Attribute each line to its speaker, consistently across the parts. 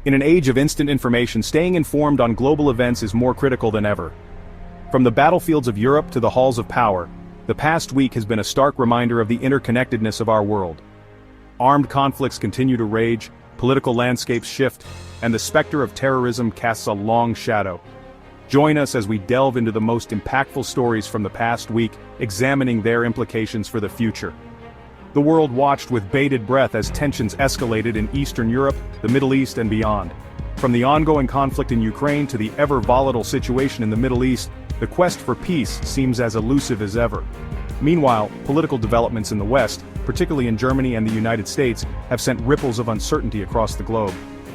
Speaker 1: In an age of instant information, staying informed on global events is more critical than ever. From the battlefields of Europe to the halls of power, the past week has been a stark reminder of the interconnectedness of our world. Armed conflicts continue to rage, political landscapes shift, and the specter of terrorism casts a long shadow. Join us as we delve into the most impactful stories from the past week, examining their implications for the future. The world watched with bated breath as tensions escalated in Eastern Europe, the Middle East and beyond. From the ongoing conflict in Ukraine to the ever-volatile situation in the Middle East, the quest for peace seems as elusive as ever. Meanwhile, political developments in the West, particularly in Germany and the United States, have sent ripples of uncertainty across the globe.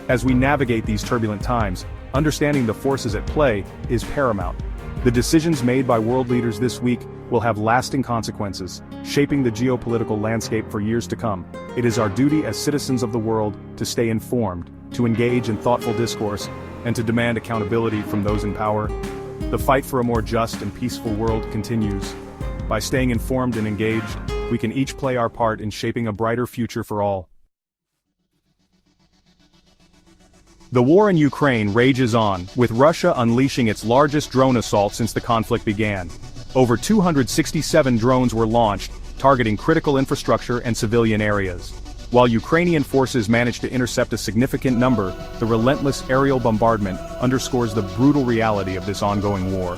Speaker 1: As we navigate these turbulent times, understanding the forces at play is paramount. The decisions made by world leaders this week will have lasting consequences, shaping the geopolitical landscape for years to come. It is our duty as citizens of the world to stay informed, to engage in thoughtful discourse, and to demand accountability from those in power. The fight for a more just and peaceful world continues. By staying informed and engaged, we can each play our part in shaping a brighter future for all. The war in Ukraine rages on, with Russia unleashing its largest drone assault since the conflict began. Over 267 drones were launched, targeting critical infrastructure and civilian areas. While Ukrainian forces managed to intercept a significant number, the relentless aerial bombardment underscores the brutal reality of this ongoing war.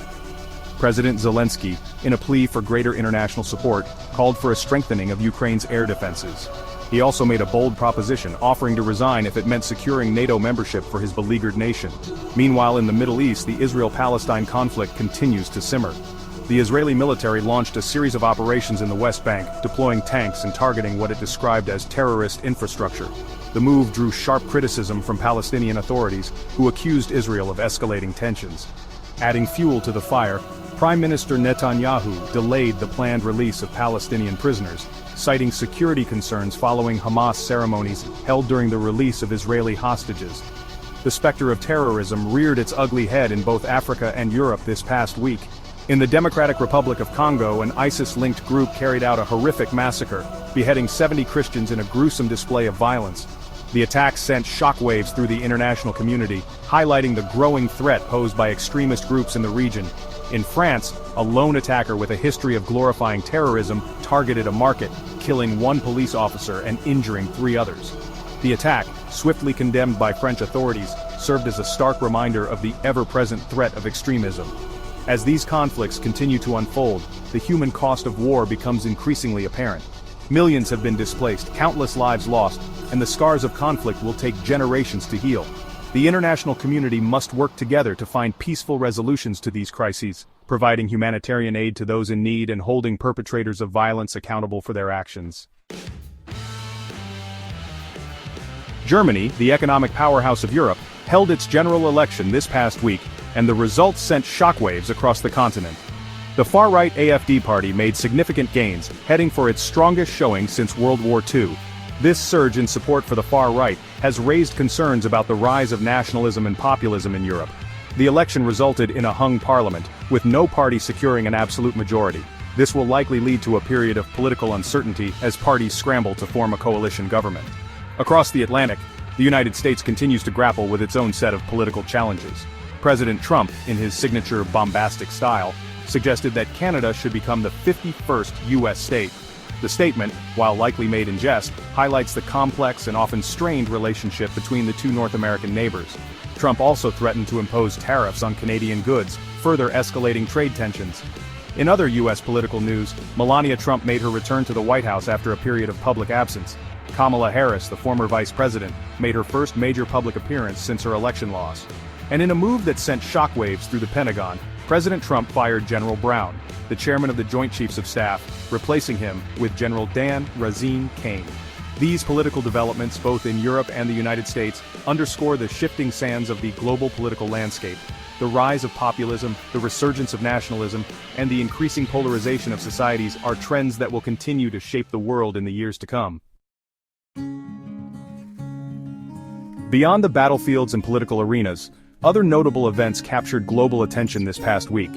Speaker 1: President Zelensky, in a plea for greater international support, called for a strengthening of Ukraine's air defenses. He also made a bold proposition, offering to resign if it meant securing NATO membership for his beleaguered nation. Meanwhile, in the Middle East, the Israel-Palestine conflict continues to simmer. The Israeli military launched a series of operations in the West Bank, deploying tanks and targeting what it described as terrorist infrastructure. The move drew sharp criticism from Palestinian authorities, who accused Israel of escalating tensions. Adding fuel to the fire, Prime Minister Netanyahu delayed the planned release of Palestinian prisoners, citing security concerns following Hamas ceremonies held during the release of Israeli hostages. The specter of terrorism reared its ugly head in both Africa and Europe this past week. In the Democratic Republic of Congo, an ISIS-linked group carried out a horrific massacre, beheading 70 Christians in a gruesome display of violence. The attacks sent shockwaves through the international community, highlighting the growing threat posed by extremist groups in the region. In France, a lone attacker with a history of glorifying terrorism targeted a market, killing one police officer and injuring 3 others. The attack, swiftly condemned by French authorities, served as a stark reminder of the ever-present threat of extremism. As these conflicts continue to unfold, the human cost of war becomes increasingly apparent. Millions have been displaced, countless lives lost, and the scars of conflict will take generations to heal. The international community must work together to find peaceful resolutions to these crises, providing humanitarian aid to those in need and holding perpetrators of violence accountable for their actions. Germany, the economic powerhouse of Europe, held its general election this past week, and the results sent shockwaves across the continent. The far-right AfD party made significant gains, heading for its strongest showing since World War II. This surge in support for the far right has raised concerns about the rise of nationalism and populism in Europe. The election resulted in a hung parliament, with no party securing an absolute majority. This will likely lead to a period of political uncertainty as parties scramble to form a coalition government. Across the Atlantic, the United States continues to grapple with its own set of political challenges. President Trump, in his signature bombastic style, suggested that Canada should become the 51st U.S. state. The statement, while likely made in jest, highlights the complex and often strained relationship between the two North American neighbors. Trump also threatened to impose tariffs on Canadian goods, further escalating trade tensions. In other U.S. political news, Melania Trump made her return to the White House after a period of public absence. Kamala Harris, the former vice president, made her first major public appearance since her election loss. And in a move that sent shockwaves through the Pentagon, President Trump fired General Brown, the chairman of the Joint Chiefs of Staff, replacing him with General Dan Razine Kane. These political developments, both in Europe and the United States, underscore the shifting sands of the global political landscape. The rise of populism, the resurgence of nationalism, and the increasing polarization of societies are trends that will continue to shape the world in the years to come. Beyond the battlefields and political arenas, other notable events captured global attention this past week.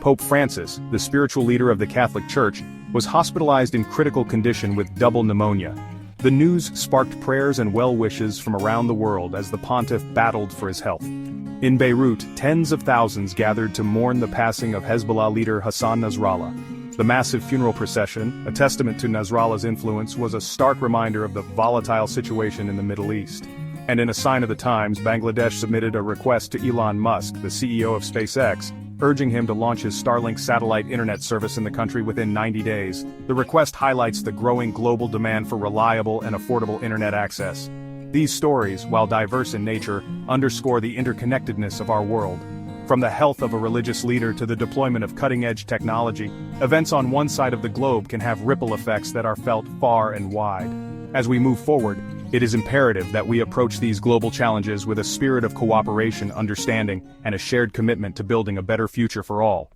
Speaker 1: Pope Francis, the spiritual leader of the Catholic Church, was hospitalized in critical condition with double pneumonia. The news sparked prayers and well wishes from around the world as the pontiff battled for his health. In Beirut, tens of thousands gathered to mourn the passing of Hezbollah leader Hassan Nasrallah. The massive funeral procession, a testament to Nasrallah's influence, was a stark reminder of the volatile situation in the Middle East. And in a sign of the times, Bangladesh submitted a request to Elon Musk, the CEO of SpaceX, urging him to launch his Starlink satellite internet service in the country within 90 days. The request highlights the growing global demand for reliable and affordable internet access. These stories, while diverse in nature, underscore the interconnectedness of our world. From the health of a religious leader to the deployment of cutting-edge technology, events on one side of the globe can have ripple effects that are felt far and wide. As we move forward, it is imperative that we approach these global challenges with a spirit of cooperation, understanding, and a shared commitment to building a better future for all.